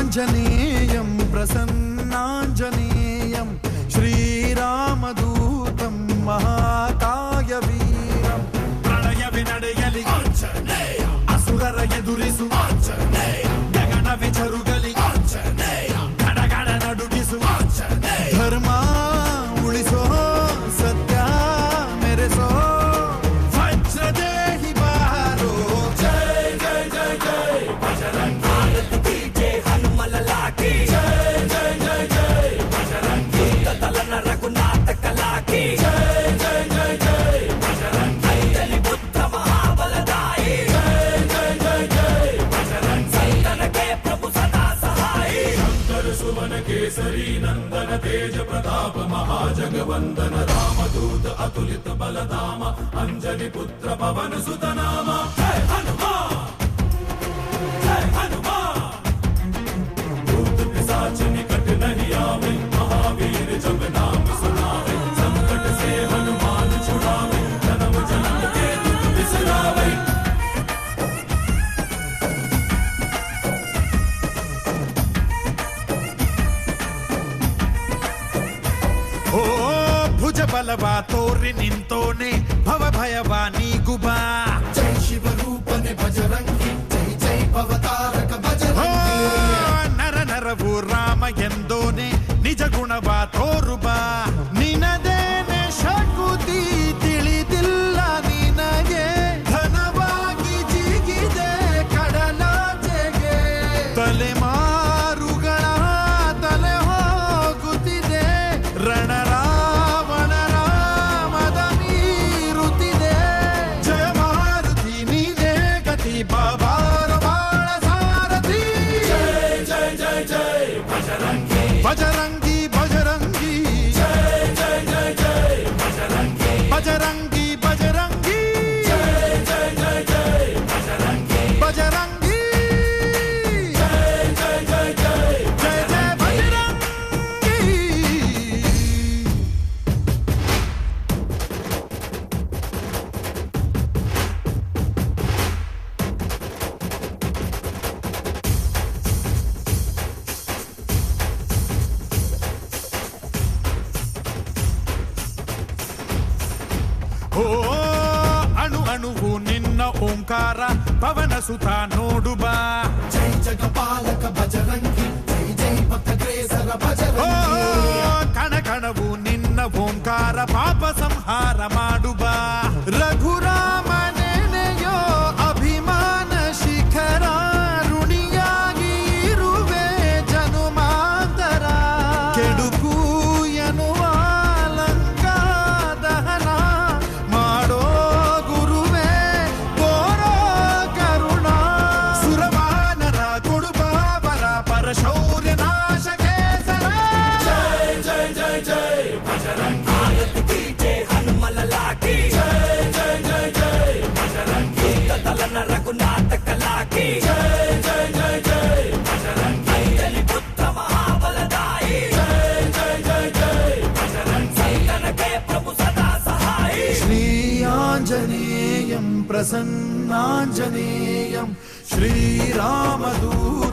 श्रीयाञ्जनेयं प्रसन्नाञ्जनेयं श्रीरामदूतं महाकायवीरं प्रणयविनडेयलि आञ्जनेय असुरर ಎದುರಿಸು ಆಂಜನೇಯ ಗಗನವೇ ಜರುಗಲಿ ಆಂಜನೇಯ ಗಡಗಡ ನಡುಗಿಸು ಆಂಜನೇಯ ಧರ್ಮ ಉಳಿಸೋ ಸತ್ಯ ಮೆರೆಸೋ ವಜ್ರದೇಹಿ ಬಾರೋ ಜೈ ಜೈ ಜೈ ಜೈ ಬಜರಂಗ ಭಾರತ್ ಕಿ ಜೈ ಹನುಮಲ ಲಾಕಿ ಜೈ ಜೈ ಜೈ ಜೈ ಬಜರಂಗ ತಲನ ರಘುನಾಥ ಕಲಾಕಿ ಜೈ ಜೈ ಜೈ ಜೈ ಬಜರಂಗ ಐದಲಿ ಬುದ್ಧ ಮಹಾಬಲದಾಯಿ सुवन केसरी नंदन तेज प्रताप महाजगवंदन रामदूत अतुलित बलधाम अंजनी पुत्र पवन सुत नाम जय हनुमान जय हनुमान भूत पिशाच निकट नहीं आवे महावीर जब नाम सुनावे संकट से हनुमान छुड़ावे जन्म जन्म के दुख बिसरावे ಭುಜ ಬಲವಾ ತೋರಿ ನಿಂತೋನೆ ಭವ ಭಯವಾ ನೀಗುಬಾ ಜೈ ಶಿವರೂಪನೆ ಬಜರಂಗಿ ಜೈ ಜೈ ಭವತಾರಕ ಬಜರಂಗಿ ನರ ನರವು ರಾಮ ಎಂದೋನೆ ನಿಜ ಗುಣವಾ ತೋರುಬಾ ನಿನದೇನೆ ಶಕುತಿ ತಿಳಿದಿಲ್ಲ ನಿನಗೆ ಧನವಾಗಿ ಜಿಗಿದೆ ಕಡಲಾಚೆಗೆ ತಲೆಮಾರುಗಳ ತಲೆ ಹೋಗುತ್ತಿದೆ ರಣ बजरंगी बजरंगी जय जय जय जय बजरंगी बजरंगी बजरंगी जय जय जय जय बजरंगी बजरंगी जय जय जय जय जय जय बजरंगी ಓ ಅಣು ಅಣುವು ನಿನ್ನ ಓಂಕಾರ ಪವನ ಸುತ ನೋಡುಬಾ ಜೈ ಜಗಪಾಲಕ ಬಜರಂಗಿ ಜೈ ಜೈ ಭಕ್ತಗ್ರೇಸರ ಬಜರಂಗಿ ಕಣ ಕಣವು ನಿನ್ನ ಓಂಕಾರ ಪಾಪ ಸಂಹಾರ ಮಾಡುಬಾ ರಘುರಾಮ ನೆನೆಯೋ ಅಭಿಮಾನ ಶಿಖರ ಋಣಿಯಾಗಿ ಇರುವೆ ಜನುಮಾಂತರ ಕೆಡುಕು ಎನ್ನುವ शौर्य नाश केसर जय जय जय जय बजरंग भारत की जय हनुमल लाकी जय जय जय जय बजरंग तलन रघुनाथ कलाकी जय जय जय जय बजरंग ऐदली पुत्र महाबलदाई जय जय जय जय बजरंग संतन के प्रभु सदा सहाय श्री आंजनेयं प्रसन्नांजनेयं श्रीरामदूत